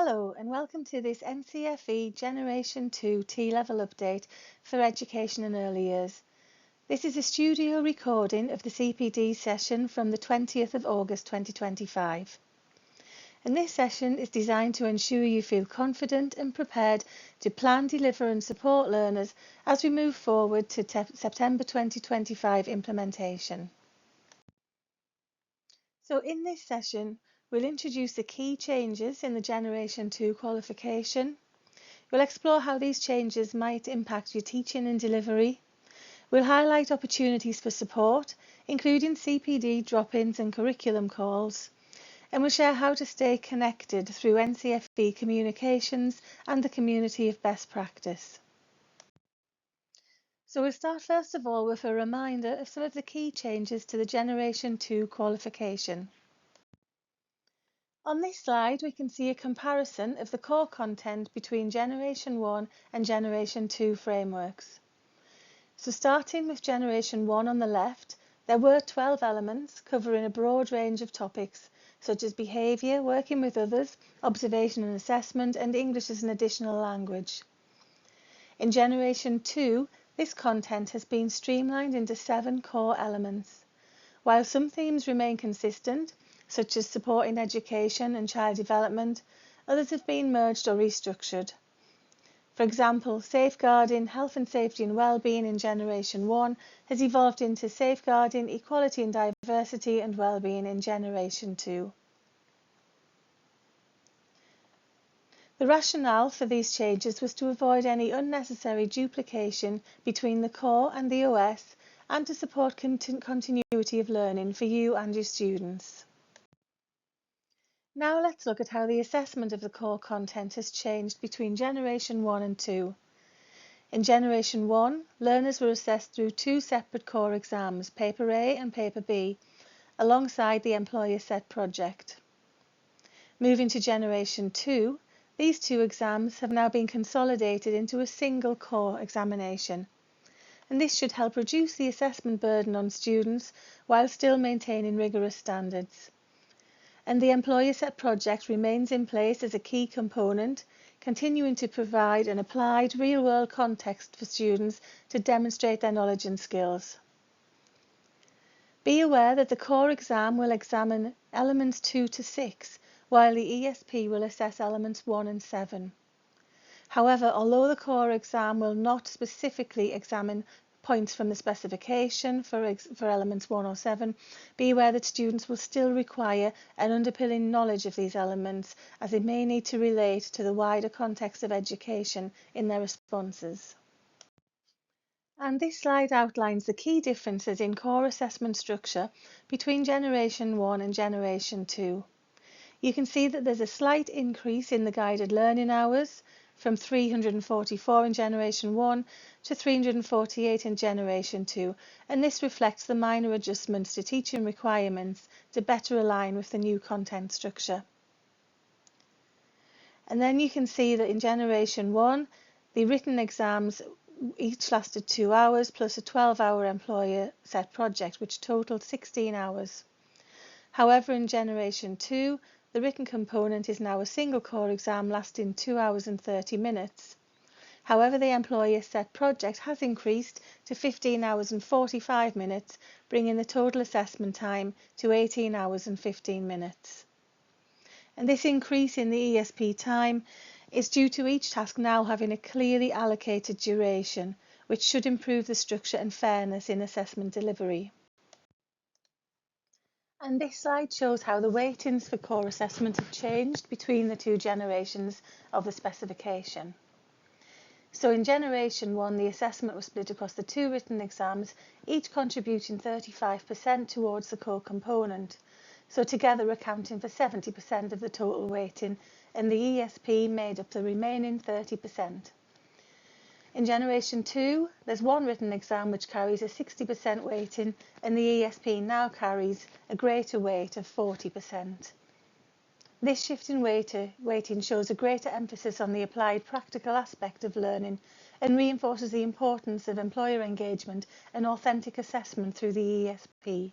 Hello and welcome to this NCFE Generation 2 T-Level update for Education and Early Years. This is a studio recording of the CPD session from the 20th of August 2025. And this session is designed to ensure you feel confident and prepared to plan, deliver and support learners as we move forward to September 2025 implementation. So in this session, we'll introduce the key changes in the Generation 2 qualification. We'll explore how these changes might impact your teaching and delivery. We'll highlight opportunities for support, including CPD drop-ins and curriculum calls. And we'll share how to stay connected through NCFE communications and the community of best practice. So we'll start first of all with a reminder of some of the key changes to the Generation 2 qualification. On this slide, we can see a comparison of the core content between Generation 1 and Generation 2 frameworks. So starting with Generation 1 on the left, there were 12 elements covering a broad range of topics, such as behaviour, working with others, observation and assessment, and English as an additional language. In Generation 2, this content has been streamlined into 7 core elements. While some themes remain consistent, such as supporting education and child development, others have been merged or restructured. For example, safeguarding health and safety and well-being in Generation 1 has evolved into safeguarding equality and diversity and well-being in Generation 2. The rationale for these changes was to avoid any unnecessary duplication between the core and the OS and to support continuity of learning for you and your students. Now let's look at how the assessment of the core content has changed between Generation 1 and 2. In Generation 1, learners were assessed through 2 separate core exams, Paper A and Paper B, alongside the employer set project. Moving to Generation 2, these 2 exams have now been consolidated into a single core examination. And this should help reduce the assessment burden on students while still maintaining rigorous standards. And the employer set project remains in place as a key component, continuing to provide an applied real-world context for students to demonstrate their knowledge and skills. Be aware that the core exam will examine elements 2 to 6, while the ESP will assess elements 1 and 7. However, although the core exam will not specifically examine points from the specification for elements 1 or 7, be aware that students will still require an underpinning knowledge of these elements, as they may need to relate to the wider context of education in their responses. And this slide outlines the key differences in core assessment structure between Generation 1 and Generation 2. You can see that there's a slight increase in the guided learning hours, from 344 in Generation 1 to 348 in Generation 2, and this reflects the minor adjustments to teaching requirements to better align with the new content structure. And then you can see that in Generation 1, the written exams each lasted 2 hours plus a 12-hour employer set project, which totaled 16 hours. However, in Generation 2, the written component is now a single core exam lasting 2 hours and 30 minutes. However, the employer set project has increased to 15 hours and 45 minutes, bringing the total assessment time to 18 hours and 15 minutes. And this increase in the ESP time is due to each task now having a clearly allocated duration, which should improve the structure and fairness in assessment delivery. And this slide shows how the weightings for core assessment have changed between the 2 generations of the specification. So in Generation 1, the assessment was split across the 2 written exams, each contributing 35% towards the core component, so together accounting for 70% of the total weighting, and the ESP made up the remaining 30%. In Generation 2, there's 1 written exam which carries a 60% weighting, and the ESP now carries a greater weight of 40%. This shift in weighting shows a greater emphasis on the applied practical aspect of learning and reinforces the importance of employer engagement and authentic assessment through the ESP.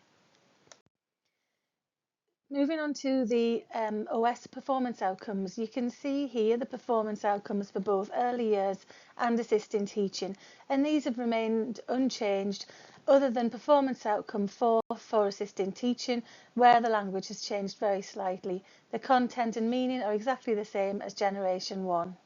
Moving on to the OS performance outcomes, you can see here the performance outcomes for both early years and assisting teaching, and these have remained unchanged other than performance outcome 4 for assisting teaching, where the language has changed very slightly. The content and meaning are exactly the same as Generation 1.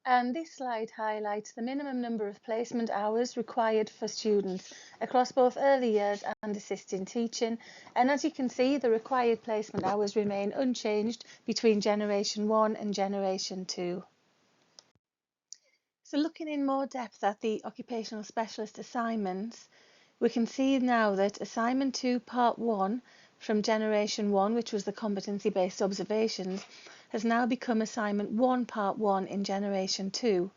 And this slide highlights the minimum number of placement hours required for students across both early years and assisting teaching. And as you can see, the required placement hours remain unchanged between Generation 1 and Generation 2. So looking in more depth at the occupational specialist assignments, we can see now that Assignment 2 Part 1 from Generation 1, which was the competency-based observations, has now become Assignment 1 Part 1 in Generation 2.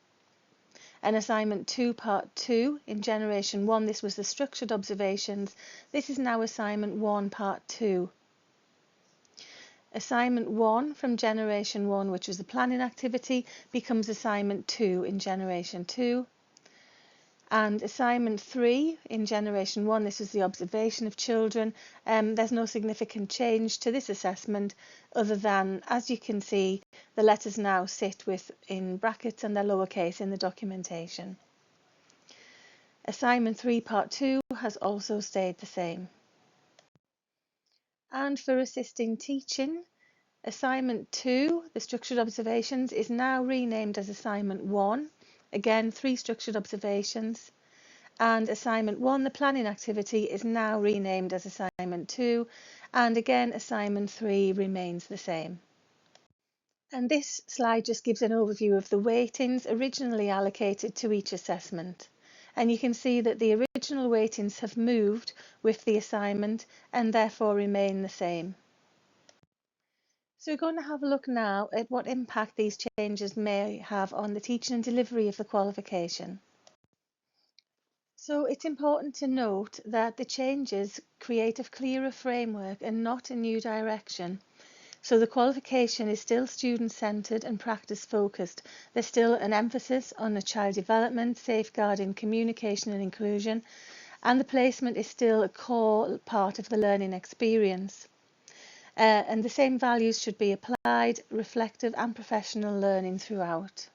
And Assignment 2 Part 2 in Generation 1, this was the structured observations, this is now Assignment 1 Part 2. Assignment 1 from Generation 1, which was the planning activity, becomes Assignment 2 in Generation 2. And Assignment 3 in Generation 1, this was the observation of children. There's no significant change to this assessment other than, as you can see, the letters now sit in brackets and they're lowercase in the documentation. Assignment 3 Part 2 has also stayed the same. And for assisting teaching, Assignment 2, the structured observations, is now renamed as Assignment 1. Again, 3 structured observations. And Assignment 1, the planning activity, is now renamed as Assignment 2. And again, Assignment 3 remains the same. And this slide just gives an overview of the weightings originally allocated to each assessment. And you can see that the original weightings have moved with the assignment and therefore remain the same. So we're going to have a look now at what impact these changes may have on the teaching and delivery of the qualification. So it's important to note that the changes create a clearer framework and not a new direction. So the qualification is still student-centred and practice-focused. There's still an emphasis on the child development, safeguarding, communication and inclusion, and the placement is still a core part of the learning experience. And the same values should be applied, reflective and professional learning throughout.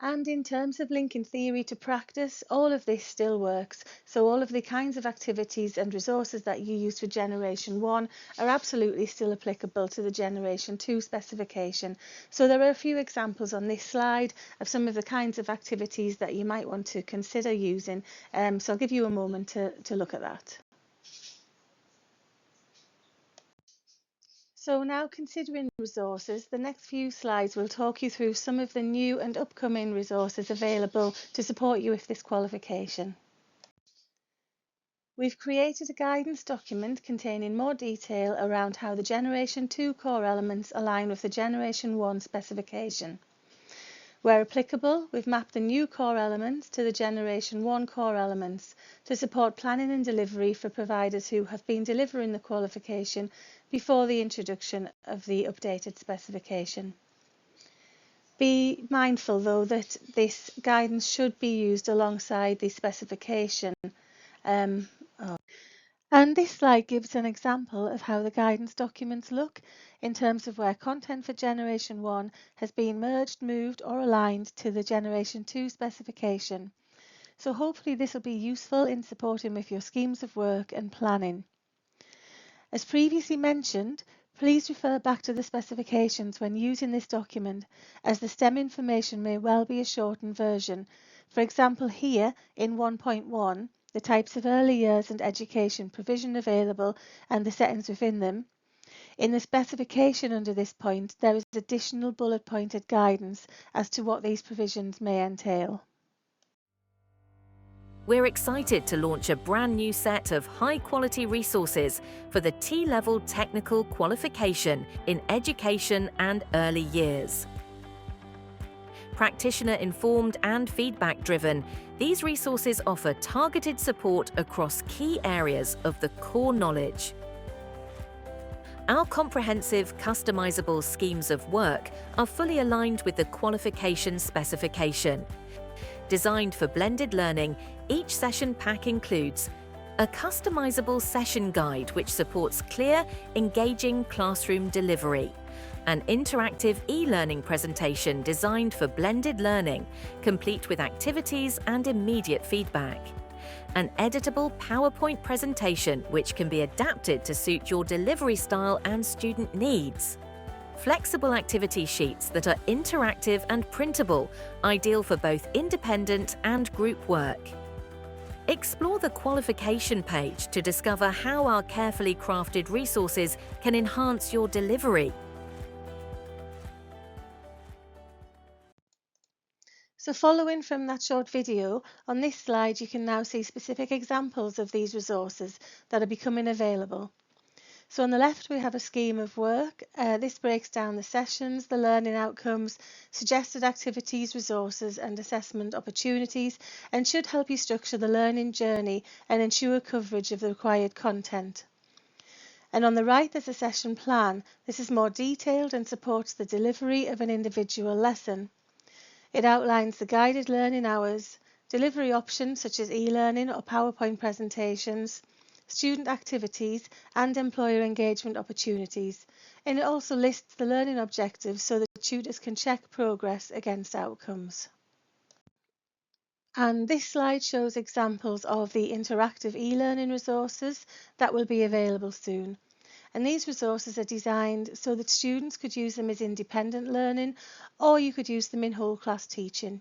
And in terms of linking theory to practice, all of this still works. So all of the kinds of activities and resources that you use for Generation 1 are absolutely still applicable to the Generation 2 specification. So there are a few examples on this slide of some of the kinds of activities that you might want to consider using. So I'll give you a moment to look at that. So now, considering resources, the next few slides will talk you through some of the new and upcoming resources available to support you with this qualification. We've created a guidance document containing more detail around how the Generation 2 core elements align with the Generation 1 specification. Where applicable, we've mapped the new core elements to the Generation 1 core elements to support planning and delivery for providers who have been delivering the qualification before the introduction of the updated specification. Be mindful, though, that this guidance should be used alongside the specification. And this slide gives an example of how the guidance documents look in terms of where content for Generation 1 has been merged, moved or aligned to the Generation 2 specification. So hopefully this will be useful in supporting with your schemes of work and planning. As previously mentioned, please refer back to the specifications when using this document, as the STEM information may well be a shortened version. For example, here in 1.1, the types of early years and education provision available and the settings within them. In the specification under this point, there is additional bullet pointed guidance as to what these provisions may entail. We're excited to launch a brand new set of high-quality resources for the T-level technical qualification in education and early years. Practitioner-informed and feedback-driven, these resources offer targeted support across key areas of the core knowledge. Our comprehensive, customizable schemes of work are fully aligned with the qualification specification. Designed for blended learning, each session pack includes A customizable session guide which supports clear, engaging classroom delivery. An interactive e-learning presentation designed for blended learning, complete with activities and immediate feedback. An editable PowerPoint presentation which can be adapted to suit your delivery style and student needs. Flexible activity sheets that are interactive and printable, ideal for both independent and group work. Explore the qualification page to discover how our carefully crafted resources can enhance your delivery. So following from that short video, on this slide you can now see specific examples of these resources that are becoming available. So on the left we have a scheme of work. This breaks down the sessions, the learning outcomes, suggested activities, resources and assessment opportunities, and should help you structure the learning journey and ensure coverage of the required content. And on the right there's a session plan. This is more detailed and supports the delivery of an individual lesson. It outlines the guided learning hours, delivery options such as e-learning or PowerPoint presentations, student activities and employer engagement opportunities. And it also lists the learning objectives so that tutors can check progress against outcomes. And this slide shows examples of the interactive e-learning resources that will be available soon. And these resources are designed so that students could use them as independent learning, or you could use them in whole class teaching.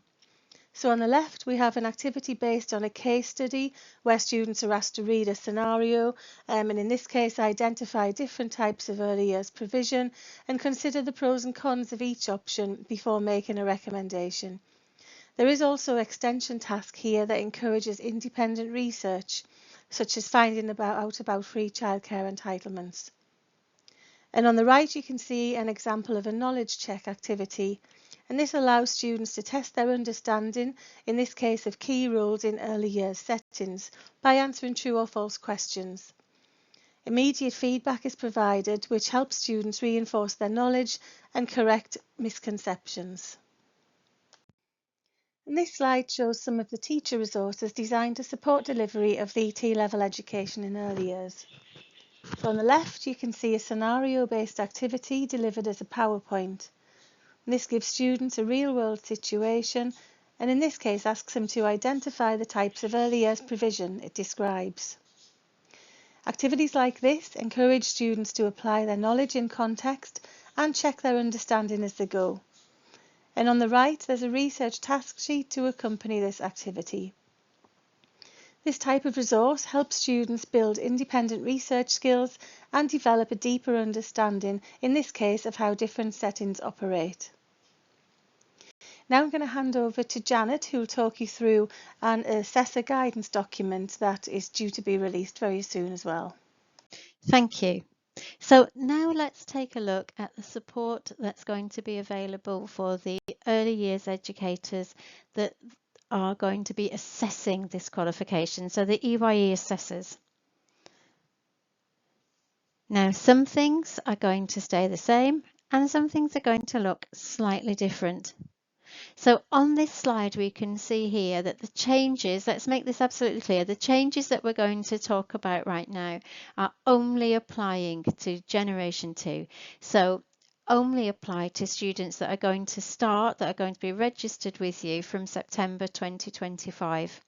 So on the left we have an activity based on a case study where students are asked to read a scenario and in this case identify different types of early years provision and consider the pros and cons of each option before making a recommendation. There is also an extension task here that encourages independent research, such as finding out about free childcare entitlements. And on the right you can see an example of a knowledge check activity, and this allows students to test their understanding, in this case of key roles in early years settings, by answering true or false questions. Immediate feedback is provided which helps students reinforce their knowledge and correct misconceptions. And this slide shows some of the teacher resources designed to support delivery of the T-level education in early years. So on the left you can see a scenario-based activity delivered as a PowerPoint. And this gives students a real-world situation and in this case asks them to identify the types of early years provision it describes. Activities like this encourage students to apply their knowledge in context and check their understanding as they go. And on the right there's a research task sheet to accompany this activity. This type of resource helps students build independent research skills and develop a deeper understanding, in this case, of how different settings operate. Now I'm going to hand over to Janet, who will talk you through an assessor guidance document that is due to be released very soon as well. Thank you. So now let's take a look at the support that's going to be available for the early years educators that are going to be assessing this qualification, so the EYE assessors. Now some things are going to stay the same and some things are going to look slightly different. So on this slide we can see here that the changes, let's make this absolutely clear, the changes that we're going to talk about right now are only applying to Generation 2. So only apply to students that are going to start, that are going to be registered with you from September 2025.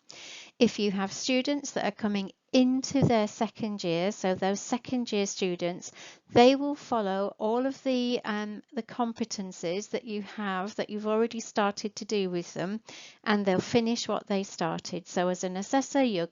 If you have students that are coming into their second year, so those second year students, they will follow all of the competencies that you have, that you've already started to do with them, and they'll finish what they started. So as an assessor, you're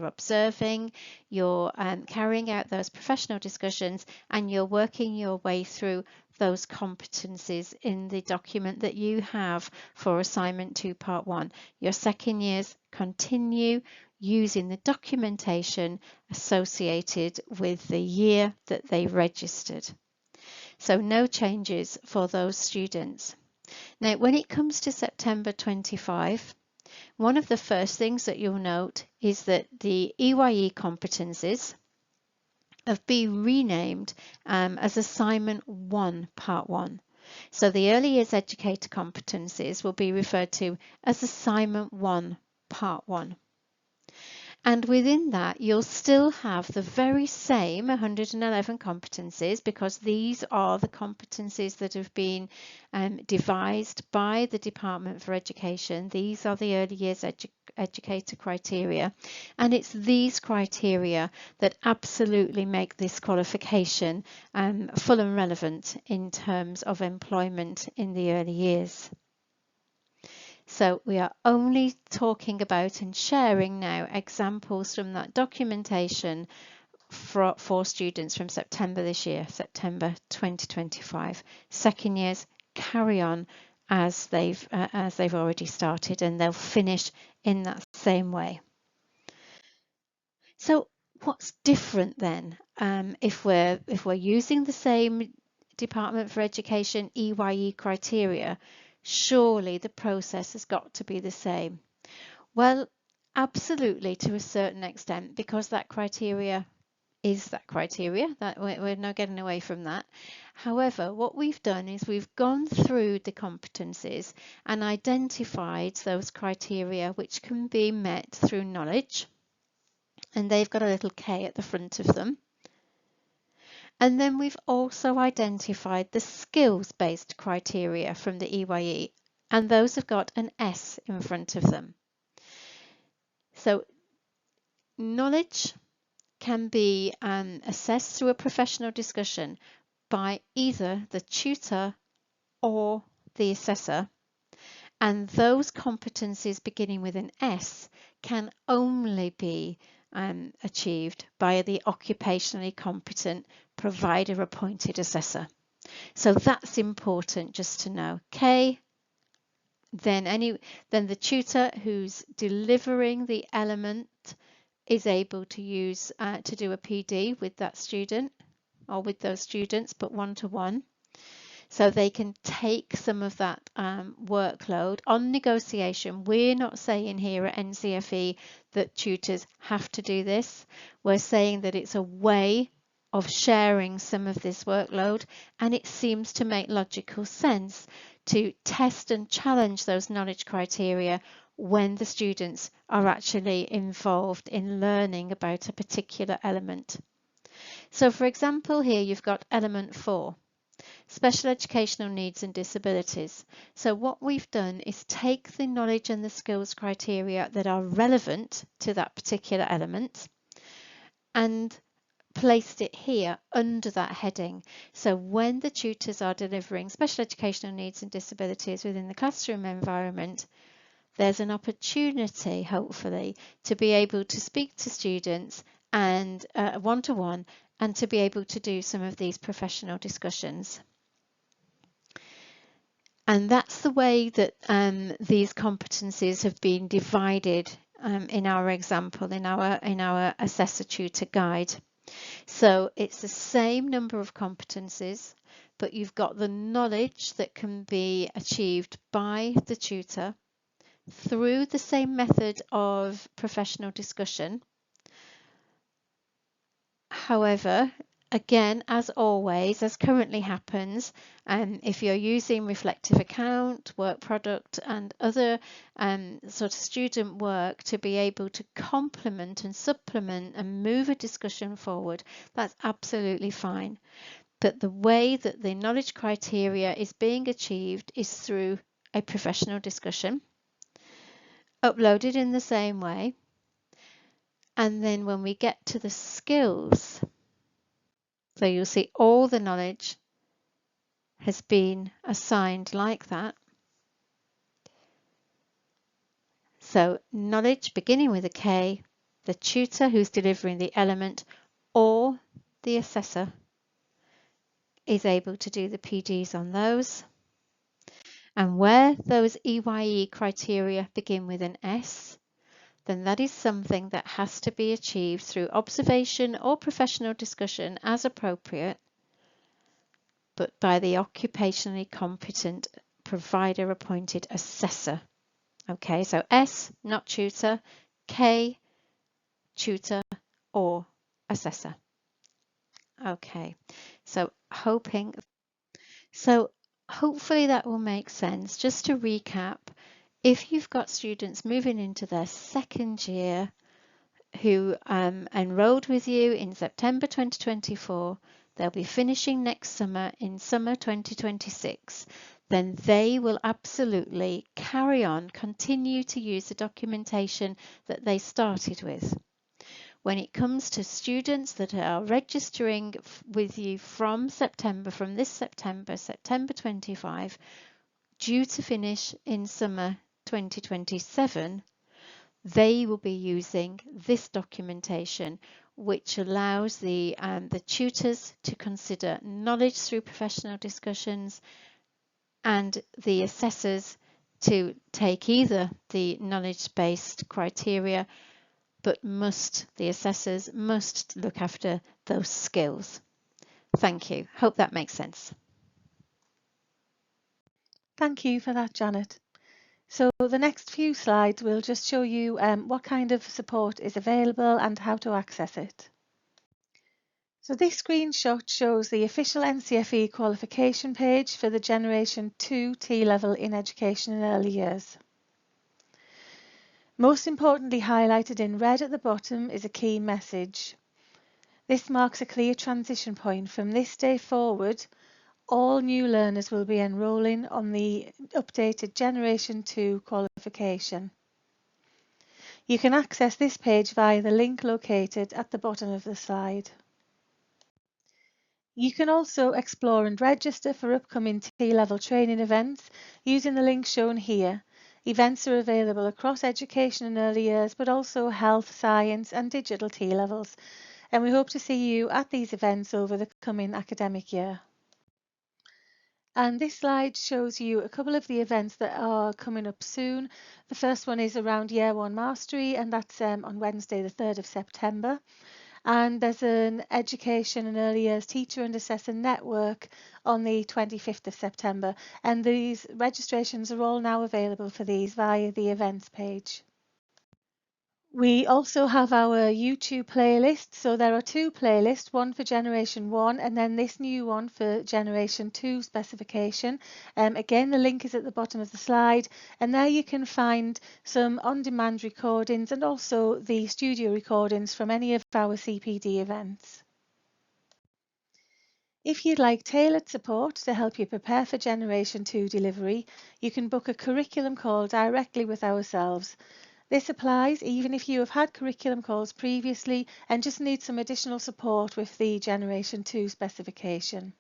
observing, you're carrying out those professional discussions, and you're working your way through those competencies in the document that you have for assignment 2 part 1. Your second years continue using the documentation associated with the year that they registered. So no changes for those students. Now when it comes to September 25, one of the first things that you'll note is that the EYE competencies have been renamed as Assignment 1 Part 1. So the Early Years Educator competencies will be referred to as Assignment 1 Part 1. And within that, you'll still have the very same 111 competencies, because these are the competencies that have been devised by the Department for Education. These are the early years educator criteria. And it's these criteria that absolutely make this qualification full and relevant in terms of employment in the early years. So we are only talking about and sharing now examples from that documentation for students from September this year, September 2025. Second years carry on as they've already started, and they'll finish in that same way. So what's different then if we're using the same Department for Education EYE criteria? Surely the process has got to be the same. Well, absolutely, to a certain extent, because that criteria is that criteria, that we're not getting away from that. However, what we've done is we've gone through the competencies and identified those criteria which can be met through knowledge, and they've got a little K at the front of them. And then we've also identified the skills-based criteria from the EYE, and those have got an S in front of them. So knowledge can be assessed through a professional discussion by either the tutor or the assessor, and those competencies beginning with an S can only be achieved by the occupationally competent provider appointed assessor. So that's important just to know. K, then the tutor who's delivering the element is able to use to do a PD with that student or with those students, but one-to-one. So they can take some of that workload on negotiation. We're not saying here at NCFE that tutors have to do this. We're saying that it's a way of sharing some of this workload, and it seems to make logical sense to test and challenge those knowledge criteria when the students are actually involved in learning about a particular element. So for example, here you've got element 4. Special educational needs and disabilities. So what we've done is take the knowledge and the skills criteria that are relevant to that particular element and placed it here under that heading. So when the tutors are delivering special educational needs and disabilities within the classroom environment, there's an opportunity, hopefully, to be able to speak to students and one-to-one, and to be able to do some of these professional discussions. And that's the way that these competencies have been divided in our example, in our assessor tutor guide. So it's the same number of competencies, but you've got the knowledge that can be achieved by the tutor through the same method of professional discussion. However, again, as always, as currently happens, if you're using reflective account, work product and other sort of student work to be able to complement and supplement and move a discussion forward, that's absolutely fine. But the way that the knowledge criteria is being achieved is through a professional discussion, uploaded in the same way. And then when we get to the skills, so you'll see all the knowledge has been assigned like that. So knowledge beginning with a K, the tutor who's delivering the element or the assessor is able to do the PDs on those. And where those EYE criteria begin with an S, then that is something that has to be achieved through observation or professional discussion as appropriate, but by the occupationally competent provider appointed assessor. Okay, so S, not tutor, K, tutor or assessor. Okay, so hopefully that will make sense. Just to recap, if you've got students moving into their second year who enrolled with you in September 2024, they'll be finishing next summer in summer 2026, then they will absolutely carry on, continue to use the documentation that they started with. When it comes to students that are registering with you from this September 25, due to finish in summer 2027, they will be using this documentation, which allows the tutors to consider knowledge through professional discussions and the assessors to take either the knowledge-based criteria, but the assessors must look after those skills. Thank you. Hope that makes sense. Thank you for that, Janet. So the next few slides will just show you what kind of support is available and how to access it. So this screenshot shows the official NCFE qualification page for the Generation 2 T-level in education in early years. Most importantly, highlighted in red at the bottom is a key message. This marks a clear transition point. From this day forward, all new learners will be enrolling on the updated Generation 2 qualification. You can access this page via the link located at the bottom of the slide. You can also explore and register for upcoming T-level training events using the link shown here. Events are available across education in early years, but also health, science and digital T-levels. And we hope to see you at these events over the coming academic year. And this slide shows you a couple of the events that are coming up soon. The first one is around Year 1 Mastery, and that's on Wednesday the 3rd of September. And there's an Education and Early Years Teacher and Assessor Network on the 25th of September. And these registrations are all now available for these via the events page. We also have our YouTube playlist. So there are two playlists, one for Generation 1 and then this new one for Generation 2 specification. Again, the link is at the bottom of the slide, and there you can find some on-demand recordings and also the studio recordings from any of our CPD events. If you'd like tailored support to help you prepare for Generation 2 delivery, you can book a curriculum call directly with ourselves. This applies even if you have had curriculum calls previously and just need some additional support with the Generation 2 specification.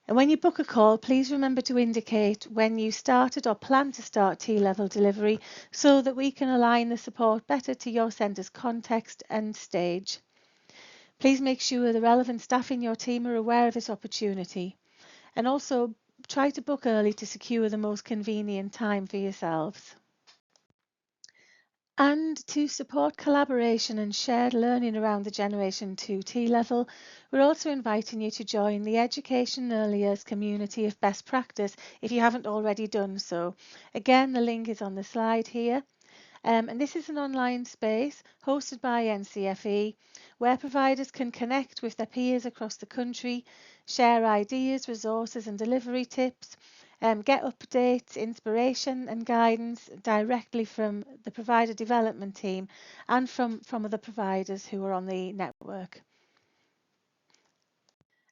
And when you book a call, please remember to indicate when you started or plan to start T-level delivery so that we can align the support better to your centre's context and stage. Please make sure the relevant staff in your team are aware of this opportunity, and also try to book early to secure the most convenient time for yourselves. And to support collaboration and shared learning around the Generation 2 T-level, we're also inviting you to join the Education Early Years community of best practice if you haven't already done so. Again, the link is on the slide here. And this is an online space hosted by NCFE where providers can connect with their peers across the country, share ideas, resources and delivery tips, get updates, inspiration and guidance directly from the provider development team and from other providers who are on the network.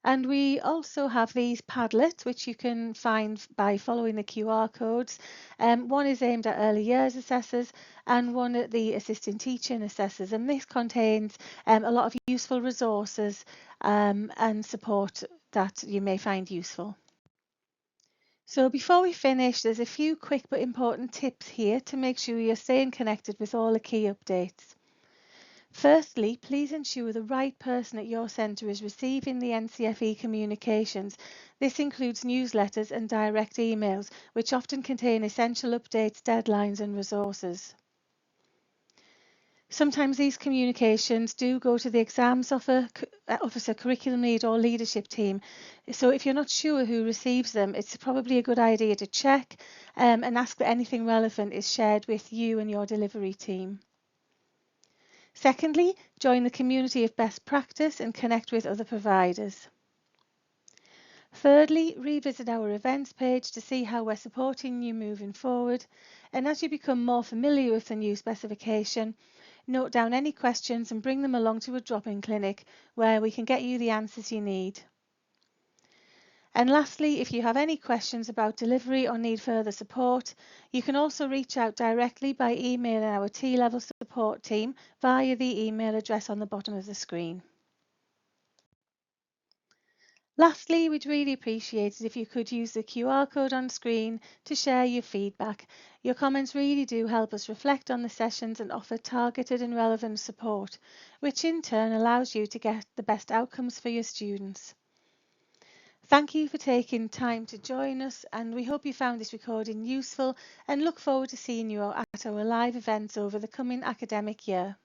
And we also have these Padlets, which you can find by following the QR codes. One is aimed at early years assessors and one at the assistant teaching assessors. And this contains a lot of useful resources and support that you may find useful. So before we finish, there's a few quick but important tips here to make sure you're staying connected with all the key updates. Firstly, please ensure the right person at your centre is receiving the NCFE communications. This includes newsletters and direct emails, which often contain essential updates, deadlines and resources. Sometimes these communications do go to the exams officer, curriculum lead or leadership team. So if you're not sure who receives them, it's probably a good idea to check and ask that anything relevant is shared with you and your delivery team. Secondly, join the community of best practice and connect with other providers. Thirdly, revisit our events page to see how we're supporting you moving forward. And as you become more familiar with the new specification, Note down any questions and bring them along to a drop-in clinic where we can get you the answers you need. And lastly, if you have any questions about delivery or need further support, you can also reach out directly by emailing our T-level support team via the email address on the bottom of the screen. Lastly, we'd really appreciate it if you could use the QR code on screen to share your feedback. Your comments really do help us reflect on the sessions and offer targeted and relevant support, which in turn allows you to get the best outcomes for your students. Thank you for taking time to join us, and we hope you found this recording useful and look forward to seeing you at our live events over the coming academic year.